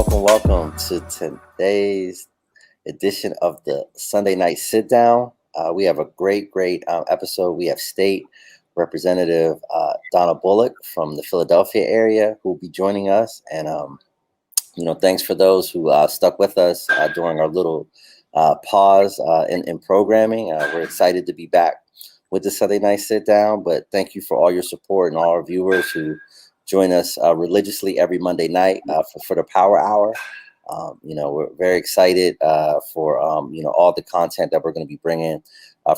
Welcome to today's edition of the Sunday Night SitDown. We have a great episode. We have State Representative Donna Bullock from the Philadelphia area who will be joining us. And, thanks for those who stuck with us during our little pause in programming. We're excited to be back with the Sunday Night SitDown, but thank you for all your support and all our viewers who join us religiously every Monday night for the Power Hour. We're very excited for all the content that we're going to be bringing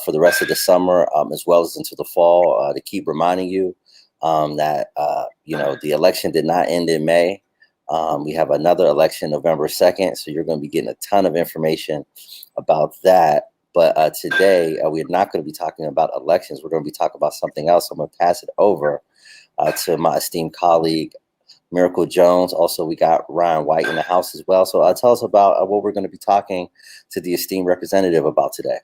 for the rest of the summer, as well as into the fall, to keep reminding you that the election did not end in May. We have another election November 2nd, so you're going to be getting a ton of information about that. But today, we're not going to be talking about elections. We're going to be talking about something else. I'm going to pass it over to my esteemed colleague, Miracle Jones. Also, we got Ryan White in the house as well. So tell us about what we're going to be talking to the esteemed representative about today.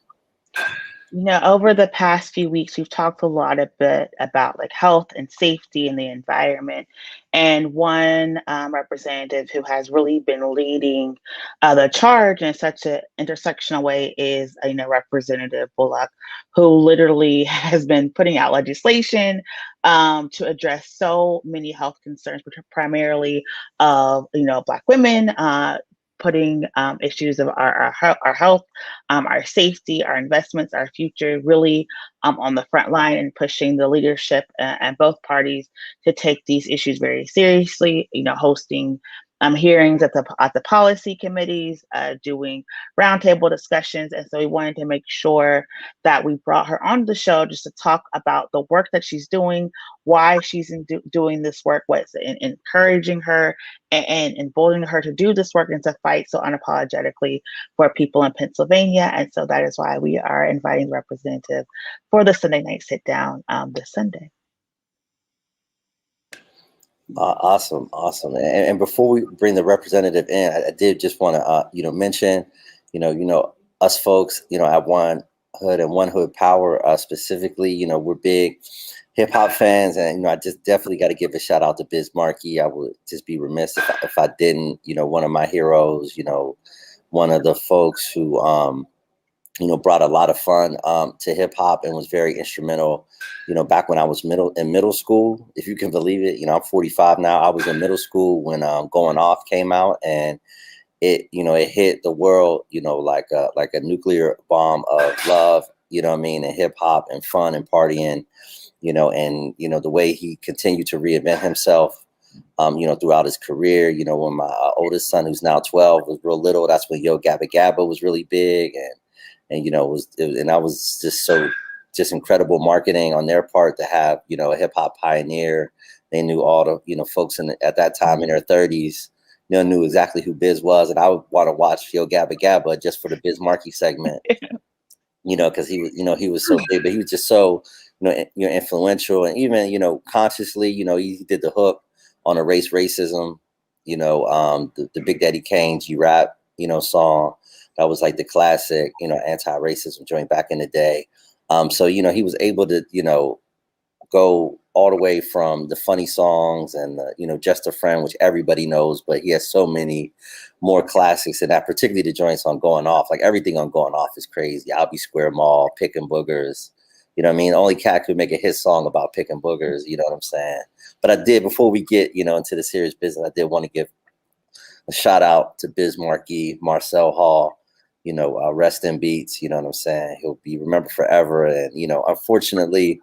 Over the past few weeks, we've talked a lot about like health and safety and the environment. And one representative who has really been leading the charge in such an intersectional way is, Representative Bullock, who literally has been putting out legislation to address so many health concerns, which are primarily of, Black women, putting issues of our health, our safety, our investments, our future really on the front line, and pushing the leadership and both parties to take these issues very seriously, hosting hearings at the policy committees, doing roundtable discussions. And so we wanted to make sure that we brought her on the show just to talk about the work that she's doing, why she's doing this work, what's encouraging her and emboldening her to do this work and to fight so unapologetically for people in Pennsylvania. And so that is why we are inviting the representative for the Sunday Night Sit-Down this Sunday. Awesome. And before we bring the representative in, I did just want to, mention, us folks, at One Hood and One Hood Power specifically, we're big hip hop fans. And, I just definitely got to give a shout out to Biz Markie. I would just be remiss if I didn't, one of my heroes, one of the folks who, brought a lot of fun to hip hop and was very instrumental, back when I was in middle school, if you can believe it. I'm 45 now. I was in middle school when Going Off came out, and it hit the world, like a nuclear bomb of love, and hip hop and fun and partying, and the way he continued to reinvent himself, throughout his career. When my oldest son, who's now 12, was real little, that's when Yo Gabba Gabba was really big, and that was just incredible marketing on their part to have, a hip hop pioneer. They knew all the, folks at that time in their 30s, knew exactly who Biz was. And I would want to watch Yo Gabba Gabba just for the Biz Markie segment, because he was, he was so big, but he was just so, influential. And even, consciously, he did the hook on a racism, the Big Daddy Kane G-Rap, song. That was like the classic, anti-racism joint back in the day. So, he was able to, go all the way from the funny songs and, Just a Friend, which everybody knows, but he has so many more classics in that, particularly the joints on Going Off. Like everything on Going Off is crazy. Albee Square Mall, Picking Boogers. Only cat could make a hit song about picking boogers, you know what I'm saying? But I did, before we get, into the serious business, I did want to give a shout out to Biz Markie, Marcel Hall, rest in beats, you know what I'm saying? He'll be remembered forever. And, unfortunately,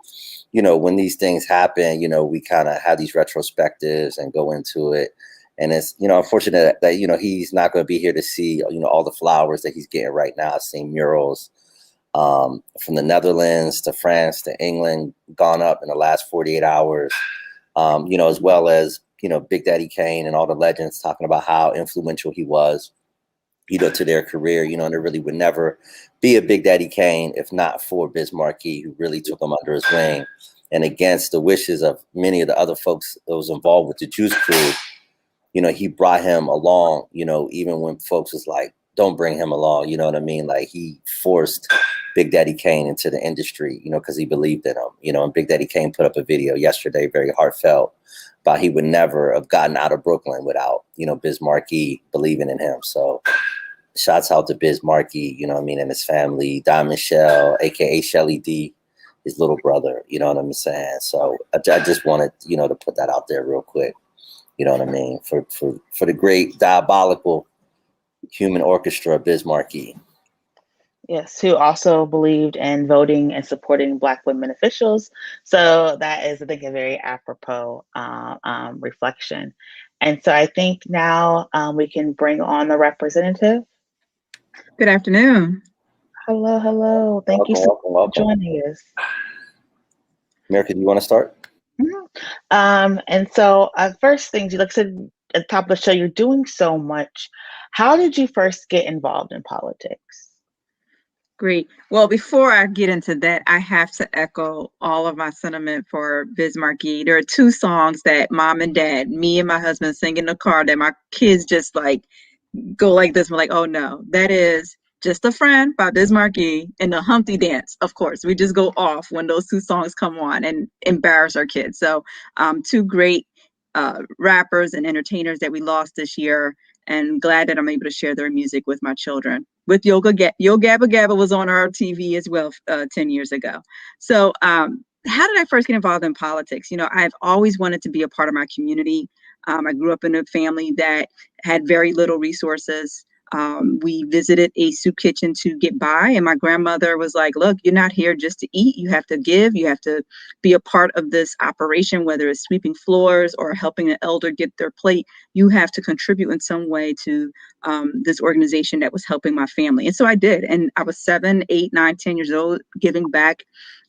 when these things happen, we kind of have these retrospectives and go into it. And it's, unfortunate that, he's not going to be here to see, all the flowers that he's getting right now. I've seen murals from the Netherlands to France to England gone up in the last 48 hours, as well as, Big Daddy Kane and all the legends talking about how influential he was, to their career, and there really would never be a Big Daddy Kane if not for Biz Markie, who really took him under his wing. And against the wishes of many of the other folks that was involved with the Juice Crew, he brought him along, even when folks was like, don't bring him along, you know what I mean? Like, he forced Big Daddy Kane into the industry, because he believed in him, and Big Daddy Kane put up a video yesterday, very heartfelt, about he would never have gotten out of Brooklyn without, Biz Markie believing in him. So shouts out to Biz Markie, and his family, Diamond Shell, aka Shelly D, his little brother, you know what I'm saying? So I just wanted, to put that out there real quick, you know what I mean? For the great diabolical human orchestra, Biz Markie. Yes, who also believed in voting and supporting Black women officials. So that is, I think, a very apropos reflection. And so I think now we can bring on the representative. Good afternoon. Hello, hello. Thank you so much for joining us. America, do you want to start? And so first things, like I said at the top of the show, you're doing so much. How did you first get involved in politics? Great. Well, before I get into that, I have to echo all of my sentiment for Biz Markie. There are two songs that Mom and Dad, me and my husband, sing in the car that my kids just like go like this. We're like, oh no, that is Just a Friend by Biz Markie and the Humpty Dance. Of course, we just go off when those two songs come on and embarrass our kids. So two great rappers and entertainers that we lost this year, and glad that I'm able to share their music with my children. With Yo Gabba Gabba was on our TV as well 10 years ago. So how did I first get involved in politics? I've always wanted to be a part of my community. I grew up in a family that had very little resources. We visited a soup kitchen to get by, and my grandmother was like, look, you're not here just to eat. You have to give. You have to be a part of this operation, whether it's sweeping floors or helping an elder get their plate. You have to contribute in some way to this organization that was helping my family. And so I did. And I was 7, 8, 9, 10 years old, giving back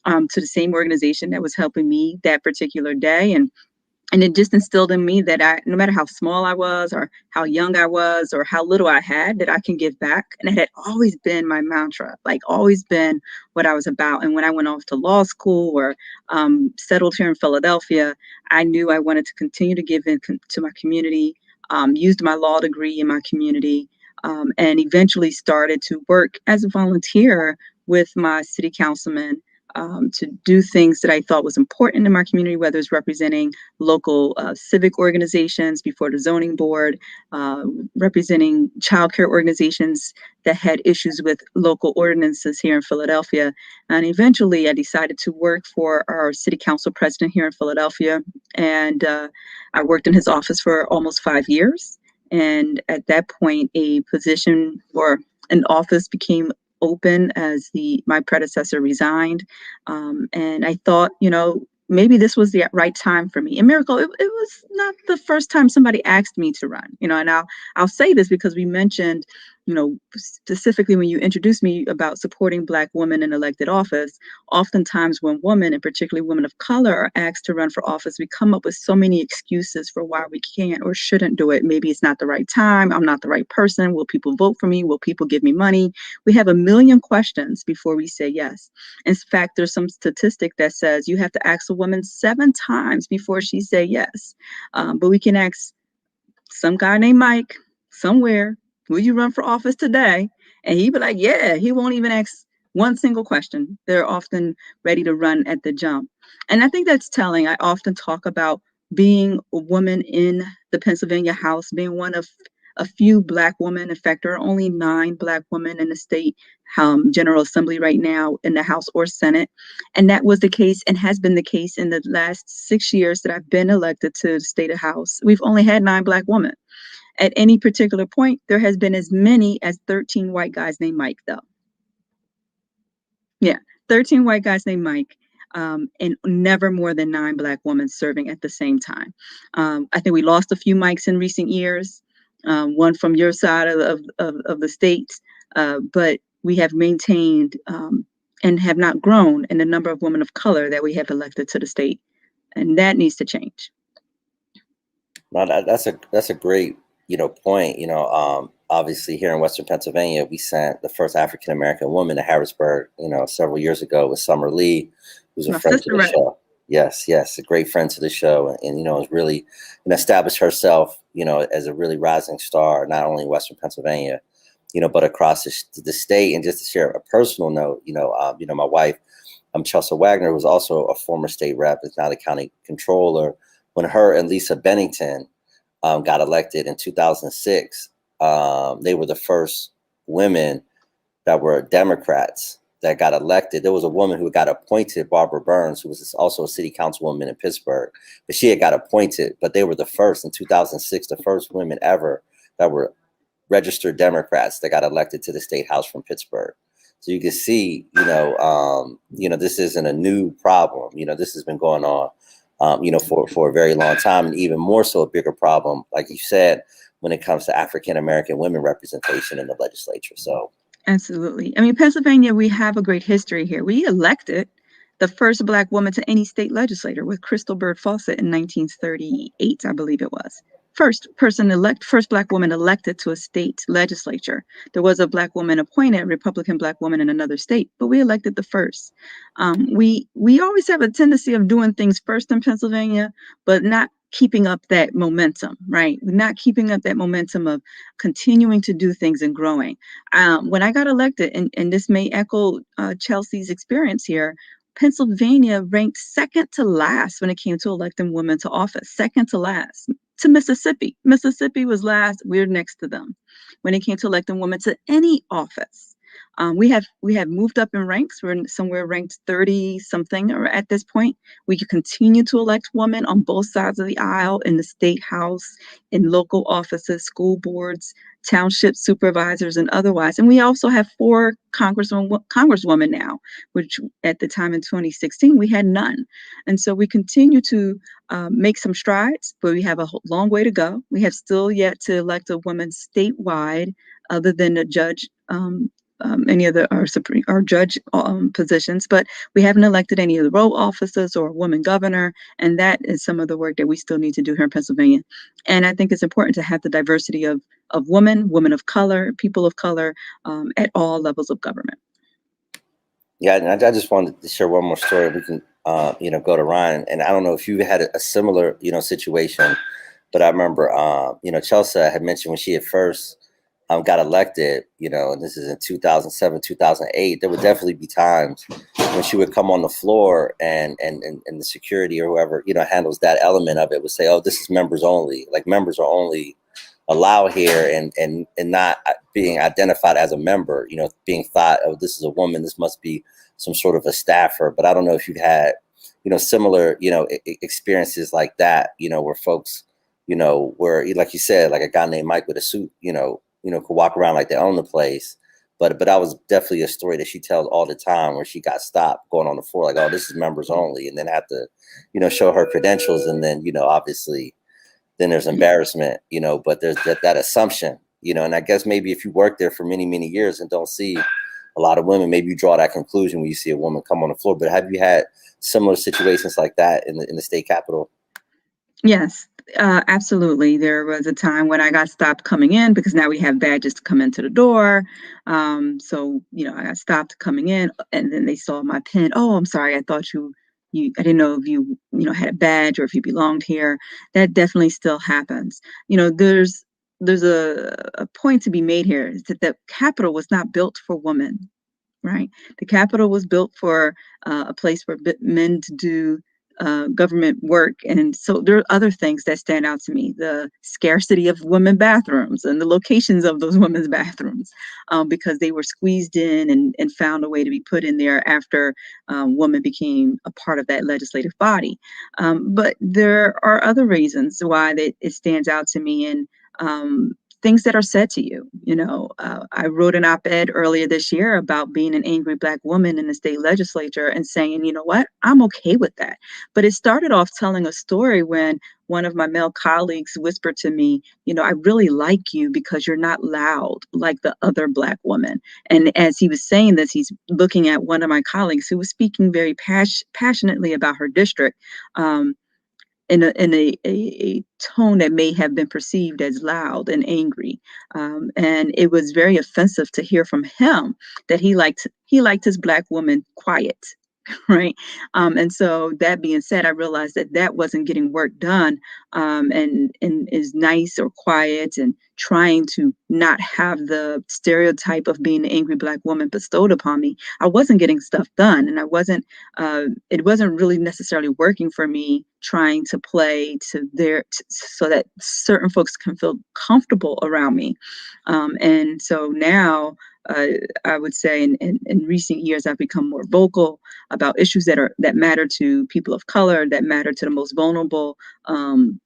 to the same organization that was helping me that particular day. And it just instilled in me that no matter how small I was or how young I was or how little I had, that I can give back. And it had always been my mantra, like always been what I was about. And when I went off to law school or settled here in Philadelphia, I knew I wanted to continue to give in to my community, used my law degree in my community, and eventually started to work as a volunteer with my city councilman to do things that I thought was important in my community, whether it's representing local civic organizations before the zoning board, representing childcare organizations that had issues with local ordinances here in Philadelphia. And eventually I decided to work for our city council president here in Philadelphia. And I worked in his office for almost 5 years. And at that point, a position or an office became open as my predecessor resigned. And I thought, maybe this was the right time for me. And Miracle, it was not the first time somebody asked me to run, and I'll say this because we mentioned, specifically when you introduced me about supporting Black women in elected office, oftentimes when women, and particularly women of color, are asked to run for office, we come up with so many excuses for why we can't or shouldn't do it. Maybe it's not the right time. I'm not the right person. Will people vote for me? Will people give me money? We have a million questions before we say yes. In fact, there's some statistic that says you have to ask a woman 7 times before she say yes. But we can ask some guy named Mike somewhere, will you run for office today? And he'd be like, yeah, he won't even ask one single question. They're often ready to run at the jump. And I think that's telling. I often talk about being a woman in the Pennsylvania House, being one of a few Black women. In fact, there are only 9 Black women in the state General Assembly right now in the House or Senate. And that was the case and has been the case in the last 6 years that I've been elected to the state House. We've only had 9 Black women. At any particular point, there has been as many as 13 white guys named Mike, though. Yeah, 13 white guys named Mike. And never more than 9 Black women serving at the same time. I think we lost a few Mikes in recent years, one from your side of the state, but we have maintained and have not grown in the number of women of color that we have elected to the state, and that needs to change. No, that's a great point. obviously here in Western Pennsylvania, we sent the first African-American woman to Harrisburg, several years ago with Summer Lee, who's a My friend to sister the show. Yes, a great friend to the show. And has really established herself, as a really rising star, not only in Western Pennsylvania, but across the state. And just to share a personal note, my wife, Chelsea Wagner, was also a former state rep, is now the county controller. When her and Lisa Bennington got elected in 2006, they were the first women that were Democrats that got elected. There was a woman who got appointed, Barbara Burns, who was also a city councilwoman in Pittsburgh, but she had got appointed, but they were the first in 2006, the first women ever that were registered Democrats that got elected to the state house from Pittsburgh. So you can see, this isn't a new problem. This has been going on, for a very long time, and even more so a bigger problem, like you said, when it comes to African-American women representation in the legislature. So. Absolutely. I mean, Pennsylvania, we have a great history here. We elected the first Black woman to any state legislature with Crystal Byrd Fawcett in 1938, I believe it was. First Black woman elected to a state legislature. There was a Black woman appointed, Republican Black woman in another state, but we elected the first. We always have a tendency of doing things first in Pennsylvania, but not keeping up that momentum, right? We're not keeping up that momentum of continuing to do things and growing. When I got elected, and this may echo Chelsea's experience here, Pennsylvania ranked second to last when it came to electing women to office, second to last to Mississippi. Mississippi was last. We're next to them when it came to electing women to any office. We have moved up in ranks. We're somewhere ranked 30 something or at this point. We can continue to elect women on both sides of the aisle in the state house, in local offices, school boards, township supervisors, and otherwise. And we also have 4 congresswomen now, which at the time in 2016, we had none. And so we continue to make some strides, but we have a long way to go. We have still yet to elect a woman statewide, other than a judge, any of our judge positions, but we haven't elected any of the row officers or a woman governor, and that is some of the work that we still need to do here in Pennsylvania. And I think it's important to have the diversity of women of color, people of color, at all levels of government. Yeah, and I just wanted to share one more story. We can, go to Ryan, and I don't know if you had a similar, situation, but I remember, Chelsea had mentioned when she had first got elected, and this is in 2007, 2008, there would definitely be times when she would come on the floor and the security or whoever, handles that element of it would say, oh, this is members only, like members are only allowed here, and not being identified as a member, being thought, oh, this is a woman, this must be some sort of a staffer. But I don't know if you've had, similar, experiences like that, where folks, where, like you said, like a guy named Mike with a suit, could walk around like they own the place. But that was definitely a story that she tells all the time, where she got stopped going on the floor, like, oh, this is members only, and then have to, show her credentials. And then, obviously, then there's embarrassment, but there's that assumption, and I guess maybe if you work there for many, many years and don't see a lot of women, maybe you draw that conclusion when you see a woman come on the floor. But have you had similar situations like that in the state capitol? Yes, absolutely. There was a time when I got stopped coming in because now we have badges to come into the door. So, I got stopped coming in, and then they saw my pin. Oh, I'm sorry. I thought I didn't know if you had a badge or if you belonged here. That definitely still happens. There's a point to be made here, is that the Capitol was not built for women, right? The Capitol was built for a place for men to do government work. And so there are other things that stand out to me: the scarcity of women bathrooms and the locations of those women's bathrooms, because they were squeezed in and found a way to be put in there after women became a part of that legislative body. But there are other reasons why it stands out to me, and things that are said to you. I wrote an op-ed earlier this year about being an angry Black woman in the state legislature and saying, you know what, I'm okay with that. But it started off telling a story when one of my male colleagues whispered to me, I really like you because you're not loud like the other Black woman. And as he was saying this, he's looking at one of my colleagues who was speaking very passionately about her district. in a tone that may have been perceived as loud and angry. And it was very offensive to hear from him that he liked his Black woman quiet. Right. And so that being said, I realized that wasn't getting work done, and is nice or quiet and trying to not have the stereotype of being an angry Black woman bestowed upon me. I wasn't getting stuff done, and it wasn't really necessarily working for me trying to play so that certain folks can feel comfortable around me. And so now, I would say in recent years, I've become more vocal about issues that matter to people of color, that matter to the most vulnerable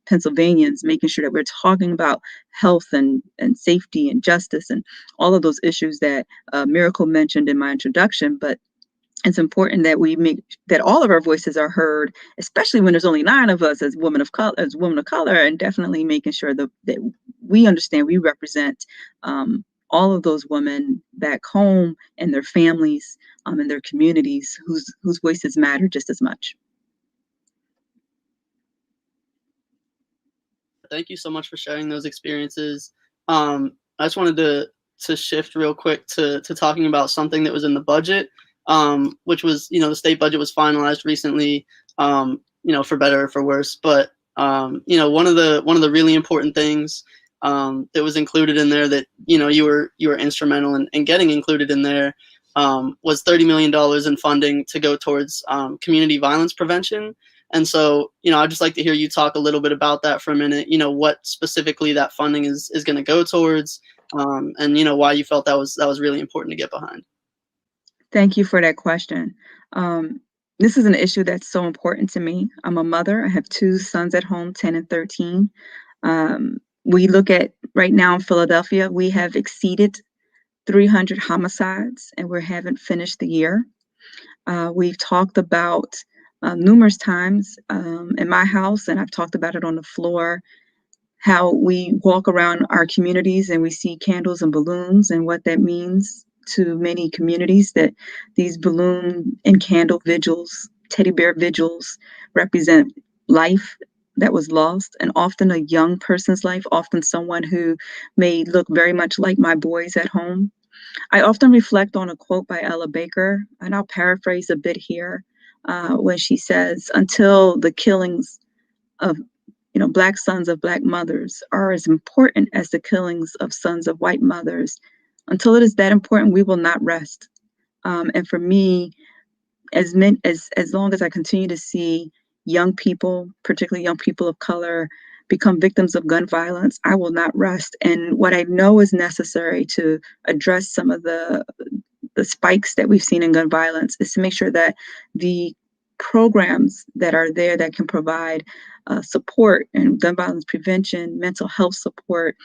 Pennsylvanians, making sure that we're talking about health and safety and justice and all of those issues that Miracle mentioned in my introduction. But it's important that we make that all of our voices are heard, especially when there's only 9 of us as women of color, and definitely making sure that we understand we represent all of those women back home and their families and their communities whose voices matter just as much. Thank you so much for sharing those experiences. I just wanted to shift real quick to talking about something that was in the budget, which was, the state budget was finalized recently, for better or for worse. But, one of the really important things that was included in there that, you were instrumental in getting included in there was $30 million in funding to go towards community violence prevention. And so, I'd just like to hear you talk a little bit about that for a minute, what specifically that funding is going to go towards, and, why you felt that was really important to get behind. Thank you for that question. This is an issue that's so important to me. I'm a mother. I have 2 sons at home, 10 and 13. We look at right now in Philadelphia, we have exceeded 300 homicides, and we haven't finished the year. We've talked about numerous times in my house, and I've talked about it on the floor, how we walk around our communities and we see candles and balloons, and what that means to many communities, that these balloon and candle vigils, teddy bear vigils, represent life that was lost, and often a young person's life, often someone who may look very much like my boys at home. I often reflect on a quote by Ella Baker, and I'll paraphrase a bit here, when she says, until the killings of Black sons of Black mothers are as important as the killings of sons of white mothers, until it is that important, we will not rest. And for me, as long as I continue to see young people, particularly young people of color, become victims of gun violence, I will not rest. And what I know is necessary to address some of the spikes that we've seen in gun violence is to make sure that the programs that are there that can provide support and gun violence prevention, mental health support,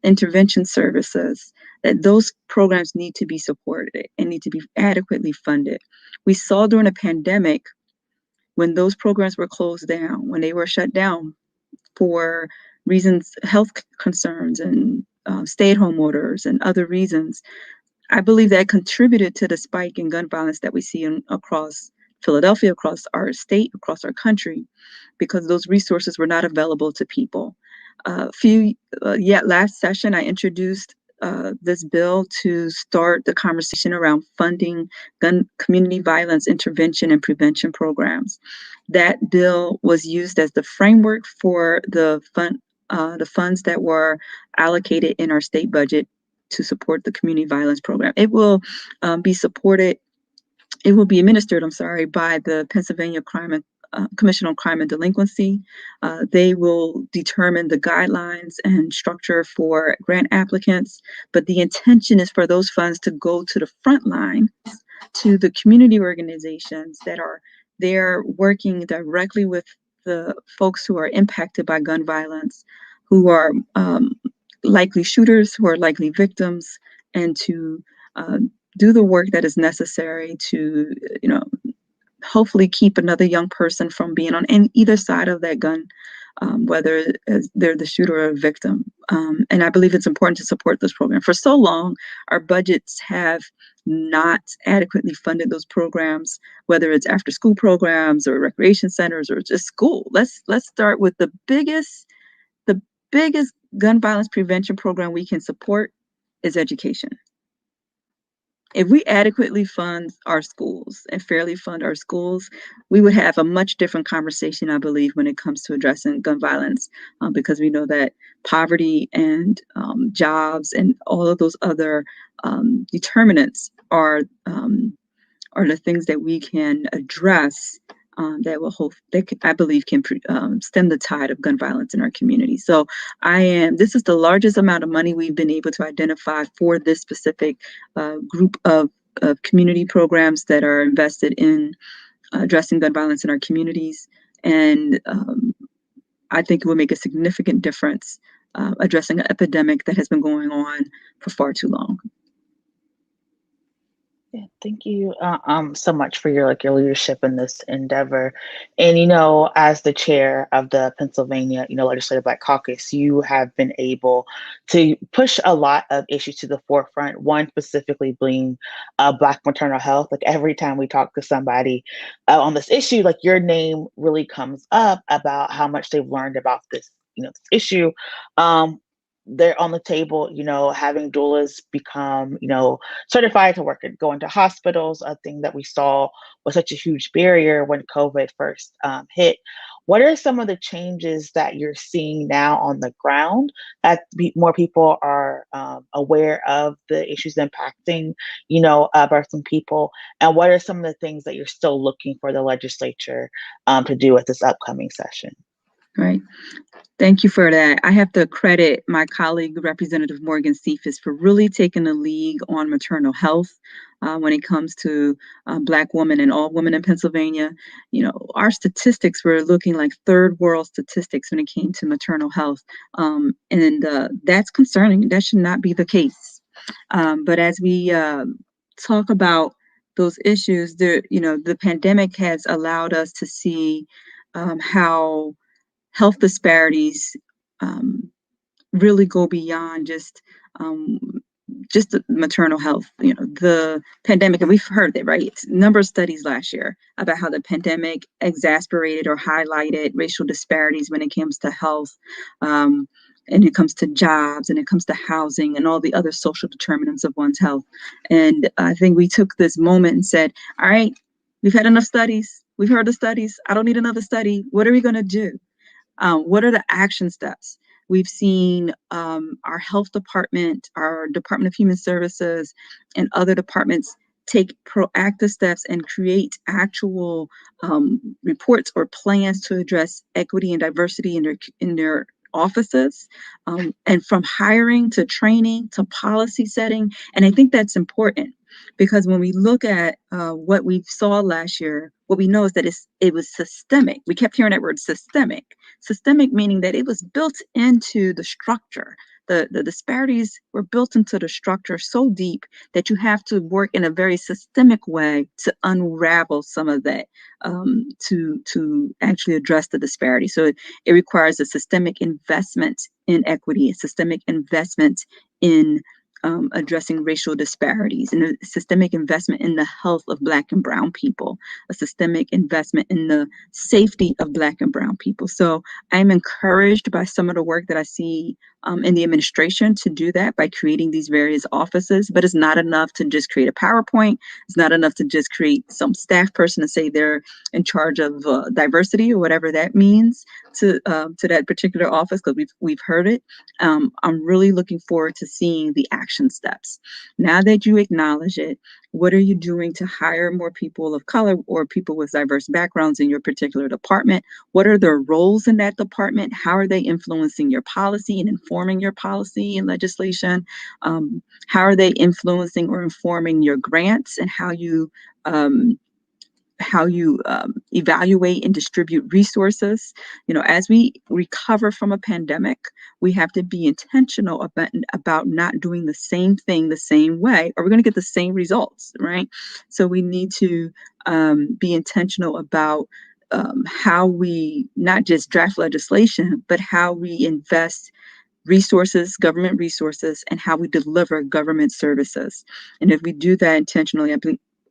intervention services, that those programs need to be supported and need to be adequately funded. We saw during the pandemic, when those programs were closed down, when they were shut down for reasons, health concerns and stay-at-home orders and other reasons, I believe that contributed to the spike in gun violence that we see across Philadelphia, across our state, across our country, because those resources were not available to people. Last session, I introduced this bill to start the conversation around funding gun community violence intervention and prevention programs. That bill was used as the framework for the funds that were allocated in our state budget to support the community violence program. It will be supported. It will be administered, by the Pennsylvania Commission on Crime and Delinquency. They will determine the guidelines and structure for grant applicants, but the intention is for those funds to go to the front line, to the community organizations that are there working directly with the folks who are impacted by gun violence, who are likely shooters, who are likely victims, and to do the work that is necessary to, hopefully keep another young person from being on either side of that gun, whether they're the shooter or a victim. And I believe it's important to support this program. For so long, our budgets have not adequately funded those programs, whether it's after school programs or recreation centers or just school. Let's start with the biggest gun violence prevention program we can support is education. If we adequately fund our schools and fairly fund our schools, we would have a much different conversation, I believe, when it comes to addressing gun violence, because we know that poverty and jobs and all of those other determinants are the things that we can address that will hope that I believe can stem the tide of gun violence in our community. So this is the largest amount of money we've been able to identify for this specific group of community programs that are invested in addressing gun violence in our communities. And I think it will make a significant difference addressing an epidemic that has been going on for far too long. Yeah, thank you so much for your leadership in this endeavor. And as the chair of the Pennsylvania Legislative Black Caucus, you have been able to push a lot of issues to the forefront. One specifically being Black maternal health. Like every time we talk to somebody on this issue, like your name really comes up about how much they've learned about this this issue. They're on the table, having doulas become, certified to work and go into hospitals, a thing that we saw was such a huge barrier when COVID first hit. What are some of the changes that you're seeing now on the ground that more people are aware of the issues impacting, birthing people? And what are some of the things that you're still looking for the legislature to do at this upcoming session? Right. Thank you for that. I have to credit my colleague, Representative Morgan Cephas, for really taking the lead on maternal health when it comes to Black women and all women in Pennsylvania. Our statistics were looking like third world statistics when it came to maternal health. And that's concerning. That should not be the case. But as we talk about those issues, the pandemic has allowed us to see how health disparities really go beyond just the maternal health. The pandemic, and we've heard that, right? It's a number of studies last year about how the pandemic exacerbated or highlighted racial disparities when it comes to health, and it comes to jobs, and it comes to housing, and all the other social determinants of one's health. And I think we took this moment and said, all right, we've had enough studies. We've heard the studies. I don't need another study. What are we going to do? What are the action steps? We've seen our health department, our Department of Human Services, and other departments take proactive steps and create actual reports or plans to address equity and diversity in their offices, and from hiring to training to policy setting. And I think that's important, because when we look at what we saw last year, what we know is that it was systemic. We kept hearing that word systemic. Systemic meaning that it was built into the structure. The disparities were built into the structure so deep that you have to work in a very systemic way to unravel some of that, to actually address the disparity. So it requires a systemic investment in equity, a systemic investment in addressing racial disparities, and a systemic investment in the health of Black and Brown people, a systemic investment in the safety of Black and Brown people. So I'm encouraged by some of the work that I see in the administration to do that by creating these various offices, but it's not enough to just create a PowerPoint. It's not enough to just create some staff person to say they're in charge of diversity or whatever that means to that particular office, because we've heard it. I'm really looking forward to seeing the action steps. Now that you acknowledge it, what are you doing to hire more people of color or people with diverse backgrounds in your particular department? What are their roles in that department? How are they influencing your policy and informing your policy and legislation? How are they influencing or informing your grants and how you evaluate and distribute resources? As we recover from a pandemic, we have to be intentional about not doing the same thing the same way, or we're going to get the same results, right? So we need to be intentional about how we not just draft legislation, but how we invest resources, government resources, and how we deliver government services. And if we do that intentionally,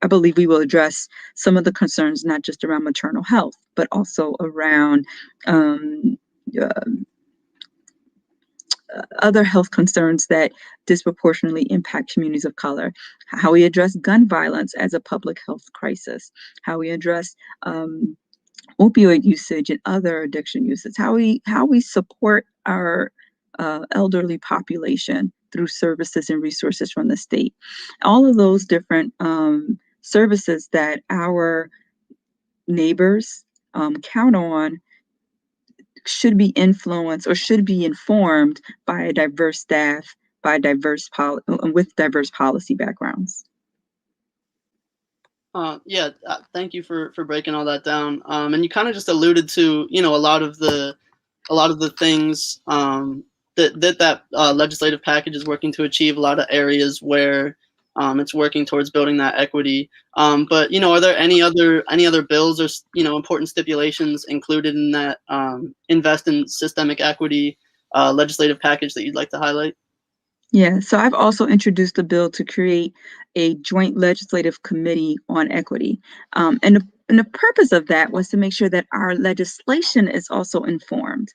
I believe we will address some of the concerns, not just around maternal health, but also around uh, other health concerns that disproportionately impact communities of color, how we address gun violence as a public health crisis, how we address opioid usage and other addiction uses, how we support our elderly population through services and resources from the state. All of those different services that our neighbors count on should be influenced or should be informed by a diverse staff, by with diverse policy backgrounds. Thank you for breaking all that down. And you kind of just alluded to, a lot of the things that legislative package is working to achieve. A lot of areas where it's working towards building that equity. But are there any other bills or important stipulations included in that invest in systemic equity legislative package that you'd like to highlight? Yeah, so I've also introduced a bill to create a joint legislative committee on equity. And the purpose of that was to make sure that our legislation is also informed.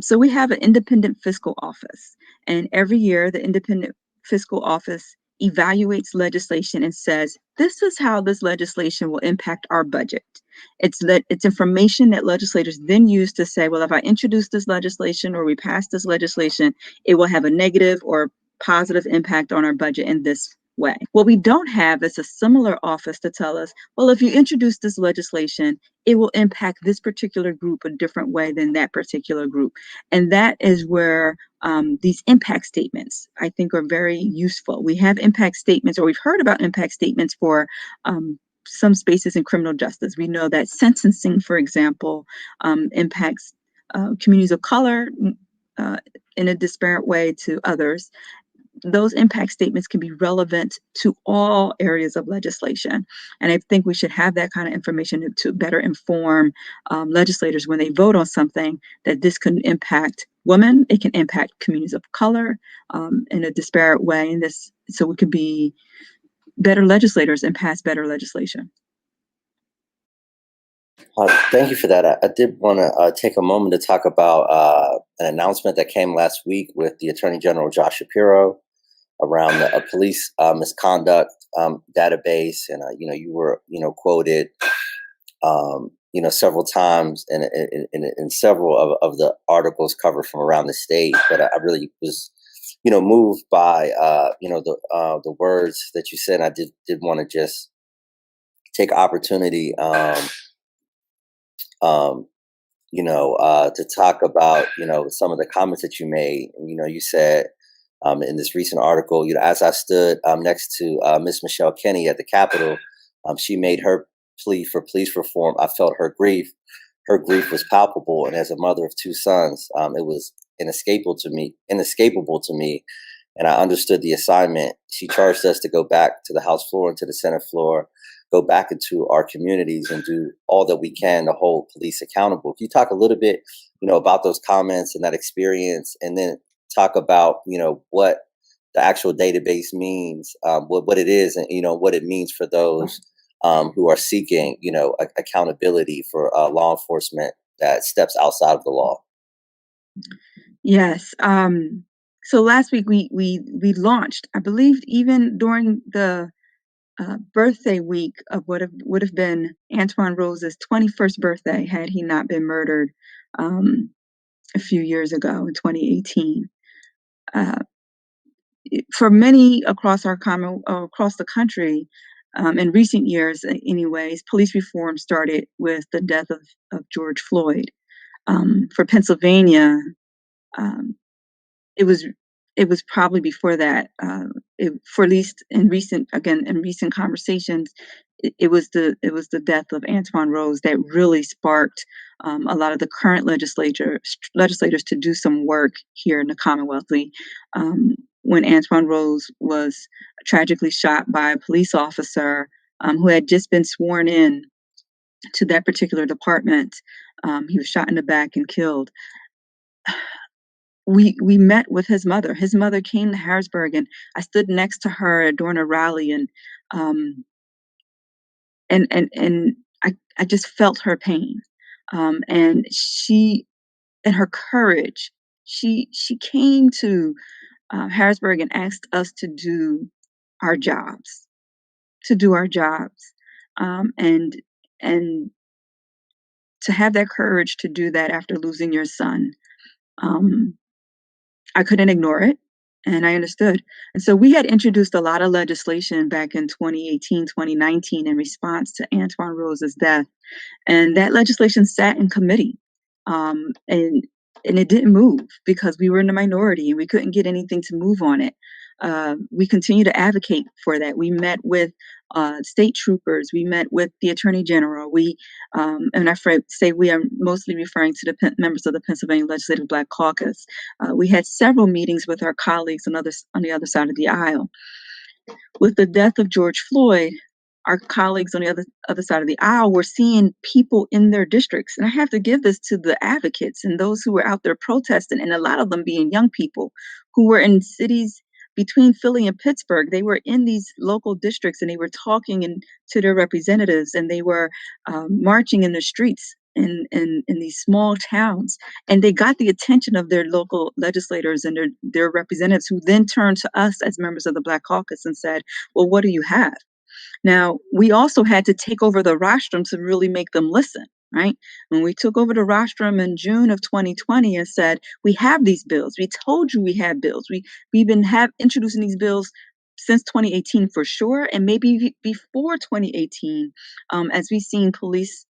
So we have an independent fiscal office, and every year the independent fiscal office evaluates legislation and says, this is how this legislation will impact our budget. It's information that legislators then use to say, well, if I introduce this legislation or we pass this legislation, it will have a negative or positive impact on our budget in this way. What we don't have is a similar office to tell us, well, if you introduce this legislation, it will impact this particular group a different way than that particular group. And that is where these impact statements, I think, are very useful. We have impact statements, or we've heard about impact statements for some spaces in criminal justice. We know that sentencing, for example, impacts communities of color in a disparate way to others. Those impact statements can be relevant to all areas of legislation. And I think we should have that kind of information to better inform legislators when they vote on something, that this can impact women, it can impact communities of color in a disparate way, and so we could be better legislators and pass better legislation. Thank you for that. I did want to take a moment to talk about an announcement that came last week with the Attorney General Josh Shapiro around the police misconduct database, and you were quoted several times in several of the articles covered from around the state. But I really was moved by the words that you said. I did want to just take opportunity to talk about, some of the comments that you made. You said in this recent article, as I stood next to Miss Michelle Kenney at the Capitol, she made her plea for police reform. I felt her grief. Her grief was palpable. And as a mother of two sons, it was inescapable to me. And I understood the assignment. She charged us to go back to the House floor and to the Senate floor, go back into our communities and do all that we can to hold police accountable. Can you talk a little bit, about those comments and that experience, and then talk about, what the actual database means, what it is, and, what it means for those who are seeking, accountability for law enforcement that steps outside of the law? Yes. So last week we launched, I believe, even during the birthday week of what would have been Antwon Rose's 21st birthday had he not been murdered a few years ago in 2018. For many across across the country, in recent years, anyways, police reform started with the death of George Floyd. For Pennsylvania, it was probably before that. For at least in recent conversations, it was the death of Antwon Rose that really sparked a lot of the current legislators to do some work here in the Commonwealth. When Antwon Rose was tragically shot by a police officer who had just been sworn in to that particular department, he was shot in the back and killed. we met with his mother. His mother came to Harrisburg, and I stood next to her during a rally, and I just felt her pain, and she and her courage. She came to Harrisburg and asked us to do our jobs, and to have that courage to do that after losing your son. I couldn't ignore it, and I understood. And so we had introduced a lot of legislation back in 2018, 2019 in response to Antoine Rose's death. And that legislation sat in committee, and it didn't move because we were in the minority and we couldn't get anything to move on it. We continue to advocate for that. We met with state troopers. We met with the Attorney General. And I say we are mostly referring to the members of the Pennsylvania Legislative Black Caucus. We had several meetings with our colleagues on the other side of the aisle. With the death of George Floyd, our colleagues on the other side of the aisle were seeing people in their districts. And I have to give this to the advocates and those who were out there protesting, and a lot of them being young people who were in cities between Philly and Pittsburgh. They were in these local districts, and they were talking to their representatives, and they were marching in the streets in these small towns. And they got the attention of their local legislators and their representatives, who then turned to us as members of the Black Caucus and said, well, what do you have? Now, we also had to take over the rostrum to really make them listen, right? When we took over the rostrum in June of 2020 and said, we have these bills. We told you we had bills. We've been introducing these bills since 2018 for sure, and maybe before 2018, as we've seen police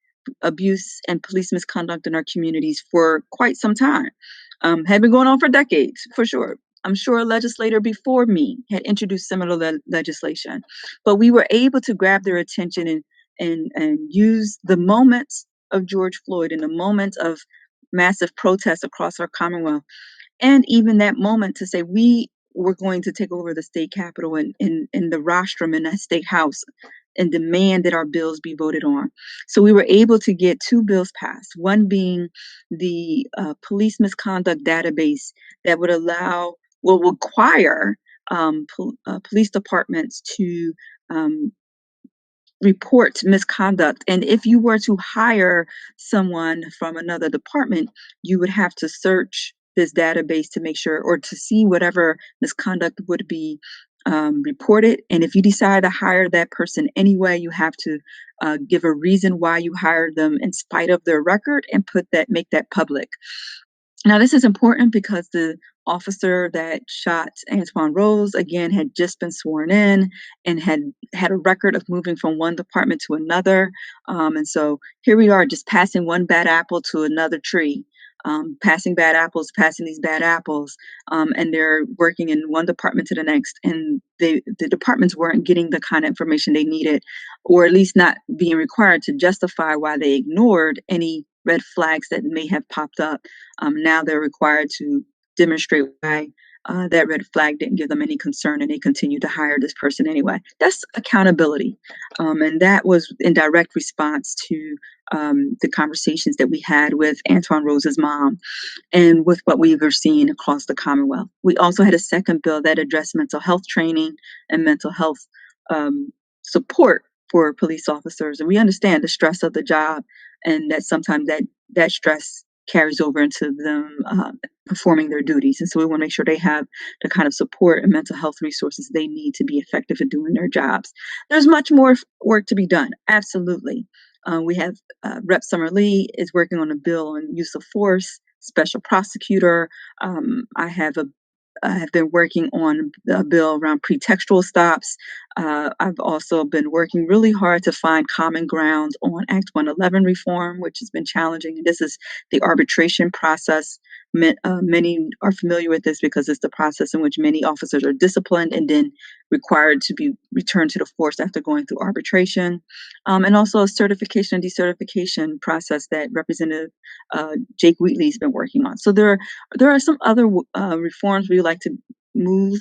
abuse and police misconduct in our communities for quite some time. Had been going on for decades, for sure. I'm sure a legislator before me had introduced similar legislation, but we were able to grab their attention and use the moments of George Floyd and the moments of massive protests across our Commonwealth, and even that moment to say we were going to take over the state capitol and in the rostrum in that state house and demand that our bills be voted on. So we were able to get two bills passed, one being the police misconduct database that would require police departments to report misconduct. And if you were to hire someone from another department, you would have to search this database to make sure, or to see whatever misconduct would be reported. And if you decide to hire that person anyway, you have to give a reason why you hired them in spite of their record and make that public. Now, this is important because the officer that shot Antoine Rose, again, had just been sworn in and had a record of moving from one department to another. And so here we are, just passing one bad apple to another tree, passing these bad apples, and they're working in one department to the next. And the departments weren't getting the kind of information they needed, or at least not being required to justify why they ignored any red flags that may have popped up. Now they're required to demonstrate why that red flag didn't give them any concern, and they continue to hire this person anyway. That's accountability. And that was in direct response to the conversations that we had with Antoine Rose's mom and with what we were seeing across the Commonwealth. We also had a second bill that addressed mental health training and mental health support for police officers. And we understand the stress of the job, and that sometimes that stress carries over into them performing their duties. And so we want to make sure they have the kind of support and mental health resources they need to be effective at doing their jobs. There's much more work to be done. Absolutely. We have Rep. Summer Lee is working on a bill on use of force, special prosecutor. I have been working on a bill around pretextual stops. I've also been working really hard to find common ground on Act 111 reform, which has been challenging. This is the arbitration process. Many are familiar with this because it's the process in which many officers are disciplined and then required to be returned to the force after going through arbitration. And also a certification and decertification process that Representative Jake Wheatley's been working on. So there are some other reforms we like to move.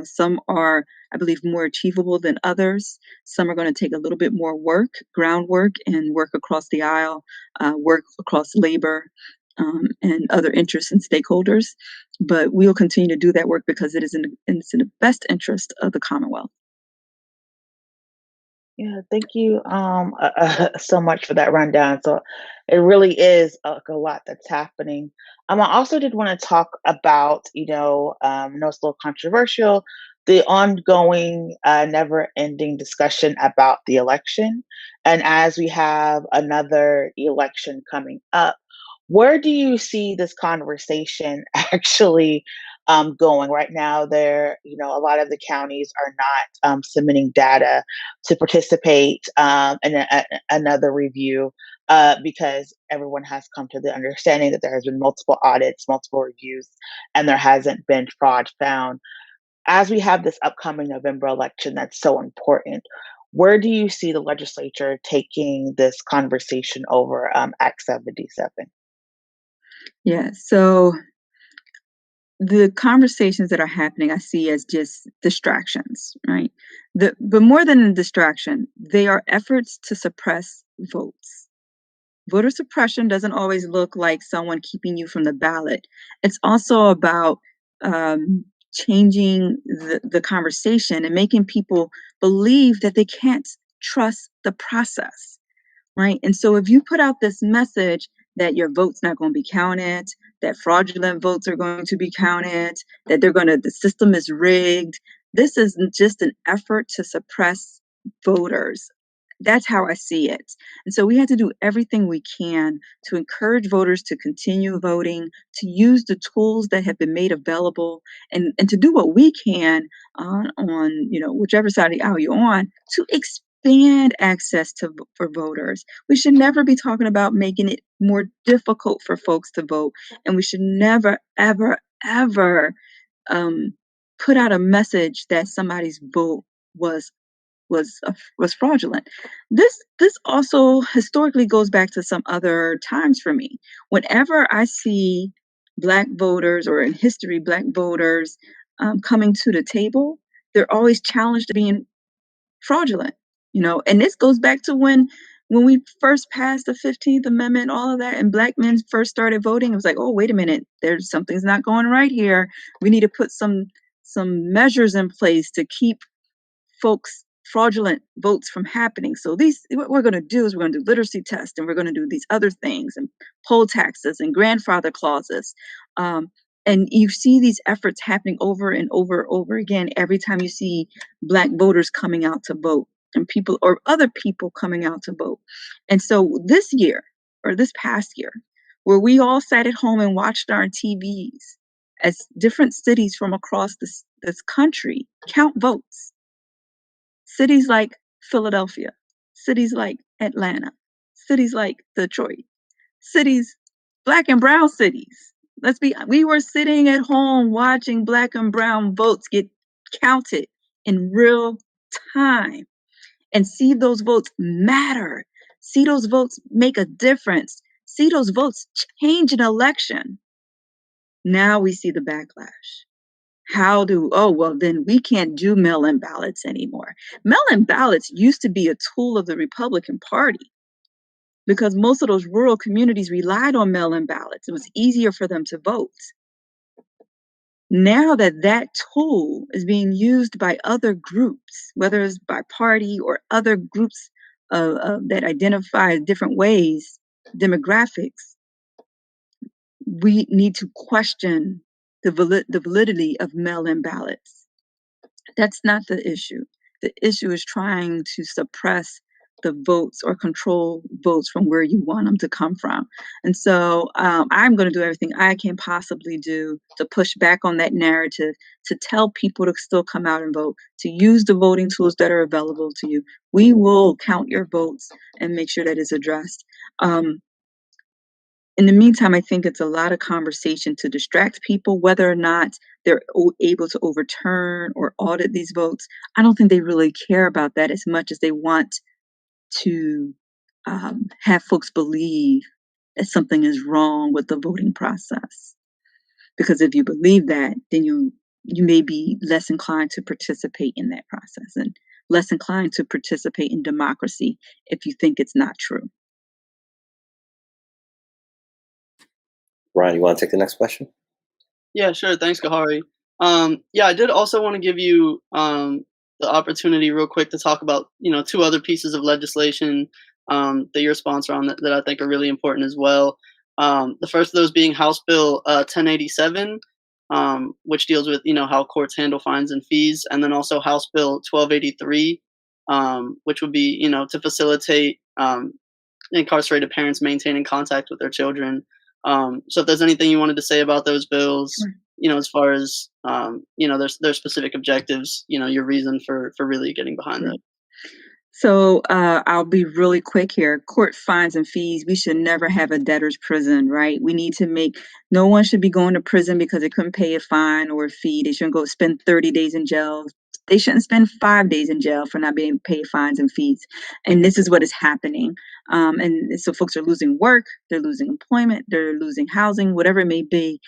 Some are, I believe, more achievable than others. Some are going to take a little bit more groundwork, and work across the aisle, work across labor, and other interests and stakeholders. But we'll continue to do that work because it's in the best interest of the Commonwealth. Yeah, thank you so much for that rundown. So it really is a lot that's happening. I also did want to talk about, I know it's a little controversial, the ongoing, never-ending discussion about the election. And as we have another election coming up, where do you see this conversation actually going? Right now, a lot of the counties are not submitting data to participate in another review because everyone has come to the understanding that there has been multiple audits, multiple reviews, and there hasn't been fraud found. As we have this upcoming November election that's so important, where do you see the legislature taking this conversation over Act 77? Yeah, so the conversations that are happening, I see as just distractions, right? But more than a distraction, they are efforts to suppress votes. Voter suppression doesn't always look like someone keeping you from the ballot. It's also about changing the conversation and making people believe that they can't trust the process, right? And so if you put out this message that your vote's not going to be counted, that fraudulent votes are going to be counted, that the system is rigged, this is just an effort to suppress voters. That's how I see it. And so we have to do everything we can to encourage voters to continue voting, to use the tools that have been made available, and to do what we can on whichever side of the aisle you're on to expand access for voters. We should never be talking about making it more difficult for folks to vote, and we should never, ever, ever put out a message that somebody's vote was fraudulent. This also historically goes back to some other times for me. Whenever I see Black voters, or in history Black voters, coming to the table, they're always challenged to being fraudulent. And this goes back to when we first passed the 15th Amendment, all of that, and Black men first started voting. It was like, oh, wait a minute, there's something's not going right here. We need to put some measures in place to keep folks fraudulent votes from happening. So what we're going to do is we're going to do literacy tests, and we're going to do these other things, and poll taxes and grandfather clauses. And you see these efforts happening over and over again every time you see Black voters coming out to vote, and people or other people coming out to vote. And so this year, or this past year, where we all sat at home and watched our TVs as different cities from across this country count votes. Cities like Philadelphia, cities like Atlanta, cities like Detroit, cities, Black and brown cities. We were sitting at home watching Black and brown votes get counted in real time, and see those votes matter. See those votes make a difference. See those votes change an election. Now we see the backlash. Then we can't do mail-in ballots anymore. Mail-in ballots used to be a tool of the Republican Party because most of those rural communities relied on mail-in ballots. It was easier for them to vote. Now that tool is being used by other groups, whether it's by party or other groups that identify different ways, demographics, we need to question the validity of mail-in ballots. That's not the issue. The issue is trying to suppress the votes or control votes from where you want them to come from. And so I'm going to do everything I can possibly do to push back on that narrative, to tell people to still come out and vote, to use the voting tools that are available to you. We will count your votes and make sure that is addressed. In the meantime, I think it's a lot of conversation to distract people, whether or not they're able to overturn or audit these votes. I don't think they really care about that as much as they want to have folks believe that something is wrong with the voting process. Because if you believe that, then you may be less inclined to participate in that process, and less inclined to participate in democracy if you think it's not true. Ryan, you want to take the next question? Yeah, sure. Thanks, Kahari. Yeah, I did also want to give you the opportunity real quick to talk about, two other pieces of legislation that you're a sponsor on that I think are really important as well. The first of those being House Bill 1087, which deals with, how courts handle fines and fees, and then also House Bill 1283, which would be, to facilitate incarcerated parents maintaining contact with their children. So if there's anything you wanted to say about those bills, Sure. as far as their specific objectives, your reason for really getting behind them. So I'll be really quick here. Court fines and fees. We should never have a debtor's prison, right? We need to no one should be going to prison because they couldn't pay a fine or a fee. They shouldn't go spend 30 days in jail. They shouldn't spend 5 days in jail for not being able to pay fines and fees. And this is what is happening. And so folks are losing work, they're losing employment, they're losing housing, whatever it may be,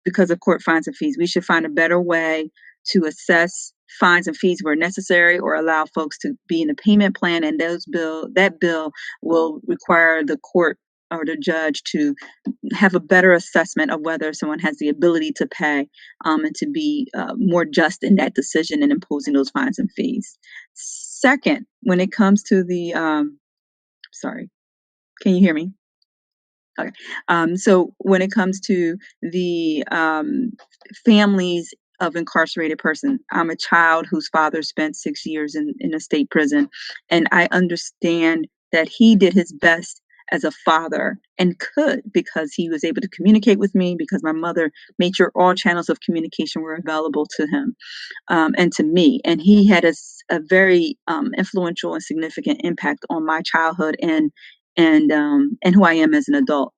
because of court fines and fees. We should find a better way to assess fines and fees where necessary, or allow folks to be in a payment plan, and that bill will require the court or the judge to have a better assessment of whether someone has the ability to pay, and to be more just in that decision in imposing those fines and fees. Second, when it comes to the sorry, can you hear me? Okay. So when it comes to the families of incarcerated persons, I'm a child whose father spent 6 years in a state prison, and I understand that he did his best as a father and could, because he was able to communicate with me, because my mother made sure all channels of communication were available to him and to me. And he had a very influential and significant impact on my childhood and who I am as an adult.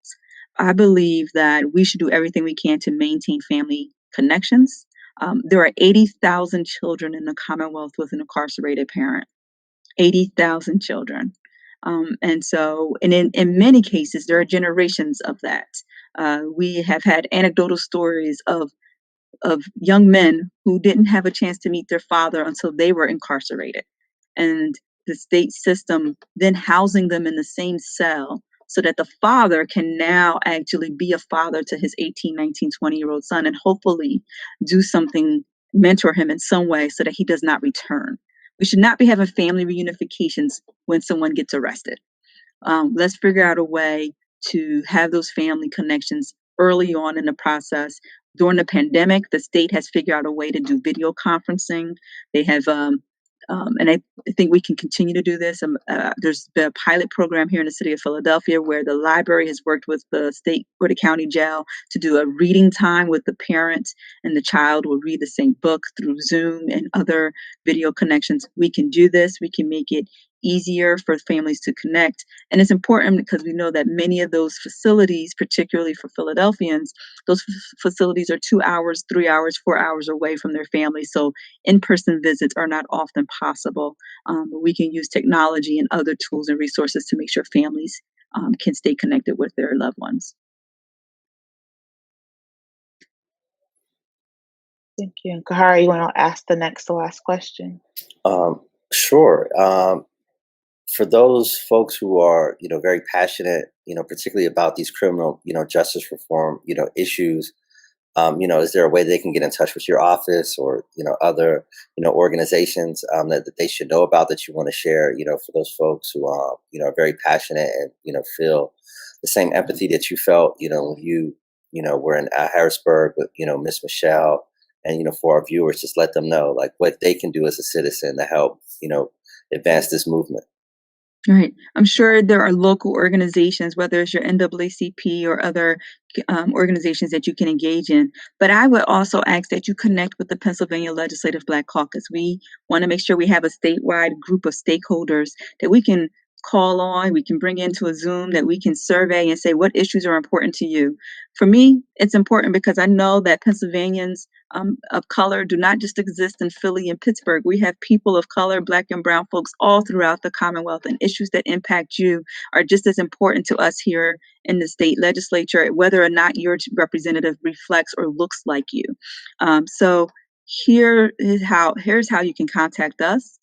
I believe that we should do everything we can to maintain family connections. There are 80,000 children in the Commonwealth with an incarcerated parent. 80,000 children. And in many cases, there are generations of that. We have had anecdotal stories of young men who didn't have a chance to meet their father until they were incarcerated. And the state system then housing them in the same cell so that the father can now actually be a father to his 18, 19, 20-year-old son, and hopefully do something, mentor him in some way so that he does not return. We should not be having family reunifications when someone gets arrested. Let's figure out a way to have those family connections early on in the process. During the pandemic, the state has figured out a way to do video conferencing. They have, and I think we can continue to do this. There's been a pilot program here in the city of Philadelphia where the library has worked with the state or the county jail to do a reading time with the parent, and the child will read the same book through Zoom and other video connections. We can do this. We can make it easier for families to connect. And it's important because we know that many of those facilities, particularly for Philadelphians, those facilities are 2 hours, 3 hours, 4 hours away from their families. So in-person visits are not often possible. But we can use technology and other tools and resources to make sure families can stay connected with their loved ones. Thank you. And Kahari, you want to ask the last question? Sure. For those folks who are, very passionate, particularly about these criminal, justice reform, issues, is there a way they can get in touch with your office or, other, organizations that they should know about that you want to share, for those folks who are, are very passionate and, feel the same empathy that you felt, when you, were in Harrisburg with, Miss Michelle, and, for our viewers, just let them know like what they can do as a citizen to help, advance this movement. Right. I'm sure there are local organizations, whether it's your NAACP or other organizations that you can engage in. But I would also ask that you connect with the Pennsylvania Legislative Black Caucus. We want to make sure we have a statewide group of stakeholders that we can call on, we can bring into a Zoom, that we can survey and say what issues are important to you. For me, it's important because I know that Pennsylvanians of color do not just exist in Philly and Pittsburgh. We have people of color, Black and brown folks all throughout the Commonwealth, and issues that impact you are just as important to us here in the state legislature, whether or not your representative reflects or looks like you. So here's how you can contact us.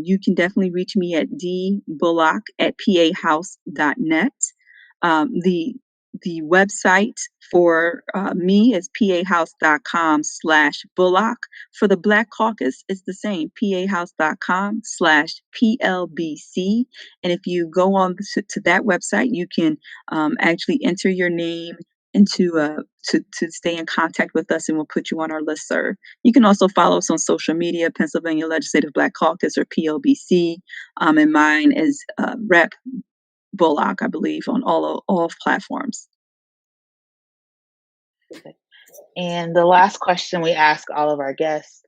You can definitely reach me at dbullock@pahouse.net. the website for me is pahouse.com/Bullock. For the Black Caucus, it's the same, pahouse.com/PLBC. And if you go on to that website, you can actually enter your name into to stay in contact with us, and we'll put you on our listserv. You can also follow us on social media, Pennsylvania Legislative Black Caucus or PLBC, and mine is Rep Bullock, I believe, on all platforms. And the last question we ask all of our guests,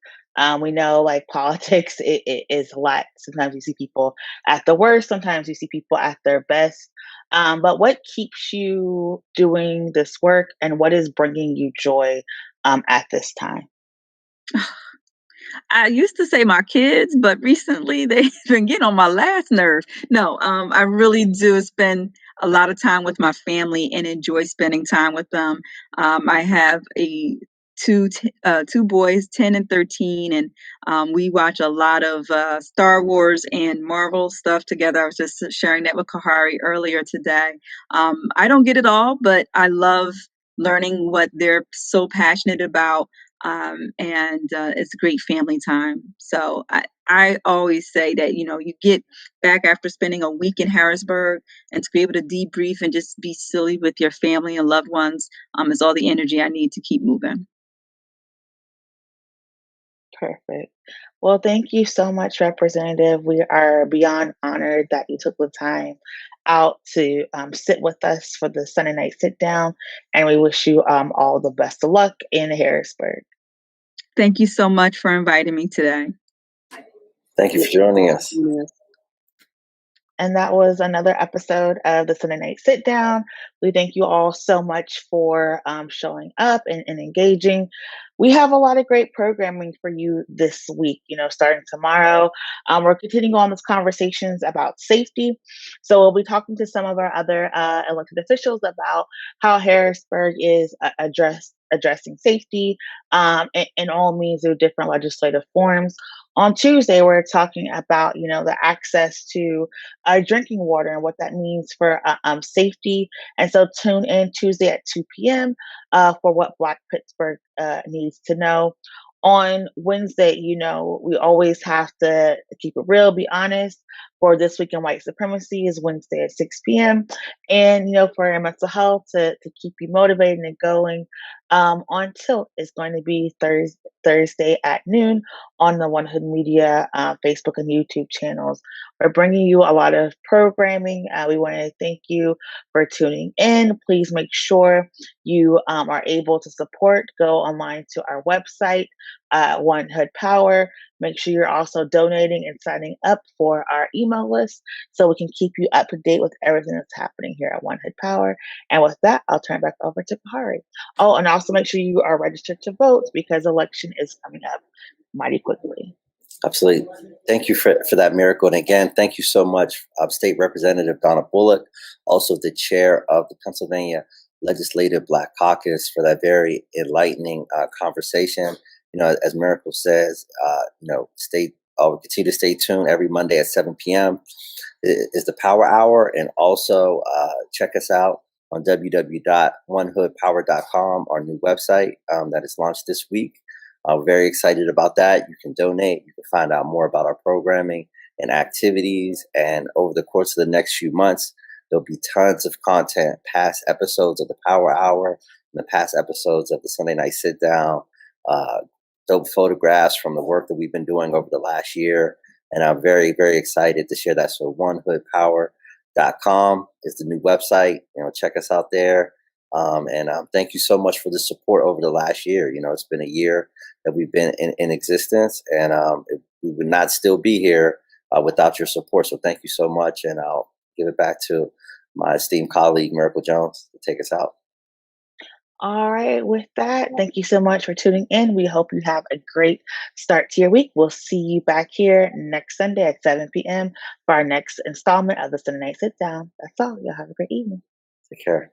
we know like politics, it is a lot. Sometimes you see people at the worst, sometimes you see people at their best. But what keeps you doing this work, and what is bringing you joy at this time? I used to say my kids, but recently they've been getting on my last nerve. No, I really do spend a lot of time with my family and enjoy spending time with them. I have two boys, 10 and 13, and we watch a lot of Star Wars and Marvel stuff together. I was just sharing that with Kahari earlier today. I don't get it all, but I love learning what they're so passionate about. And it's a great family time. So I always say that, you get back after spending a week in Harrisburg, and to be able to debrief and just be silly with your family and loved ones is all the energy I need to keep moving. Perfect. Well, thank you so much, Representative. We are beyond honored that you took the time out to sit with us for the Sunday Night Sit Down, and we wish you all the best of luck in Harrisburg. Thank you so much for inviting me today. Thank you for joining us. And that was another episode of the Sunday Night Sit Down. We thank you all so much for showing up and engaging. We have a lot of great programming for you this week. Starting tomorrow, we're continuing on these conversations about safety. So we'll be talking to some of our other elected officials about how Harrisburg is addressing safety in all means of different legislative forms. On Tuesday, we're talking about, the access to drinking water and what that means for safety. And so tune in Tuesday at 2 p.m. For what Black Pittsburgh needs to know. On Wednesday, we always have to keep it real, be honest. For This Week in White Supremacy is Wednesday at 6 p.m. And, for your mental health, to keep you motivated and going, on Tilt is going to be Thursday at noon on the One Hood Media Facebook and YouTube channels. We're bringing you a lot of programming. We want to thank you for tuning in. Please make sure you are able to support. Go online to our website, One Hood Power. Make sure you're also donating and signing up for our email list so we can keep you up to date with everything that's happening here at One Hood Power. And with that, I'll turn it back over to Kahari. Oh, and also make sure you are registered to vote because election is coming up mighty quickly. Absolutely. Thank you for that, Miracle. And again, thank you so much, State Representative Donna Bullock, also the chair of the Pennsylvania Legislative Black Caucus, for that very enlightening conversation. As Miracle says, we'll continue to stay tuned. Every Monday at 7 p.m. is the Power Hour. And also check us out on www.onehoodpower.com, our new website that is launched this week. We're very excited about that. You can donate. You can find out more about our programming and activities. And over the course of the next few months, there'll be tons of content, past episodes of the Power Hour, and the past episodes of the Sunday Night Sit Down, dope photographs from the work that we've been doing over the last year. And I'm very, very excited to share that. So onehoodpower.com is the new website. Check us out there. And thank you so much for the support over the last year. It's been a year that we've been in existence, and we would not still be here without your support. So thank you so much. And I'll give it back to my esteemed colleague, Miracle Jones, to take us out. All right. With that, thank you so much for tuning in. We hope you have a great start to your week. We'll see you back here next Sunday at 7 p.m. for our next installment of the Sunday Night Sit Down. That's all. Y'all have a great evening. Take care.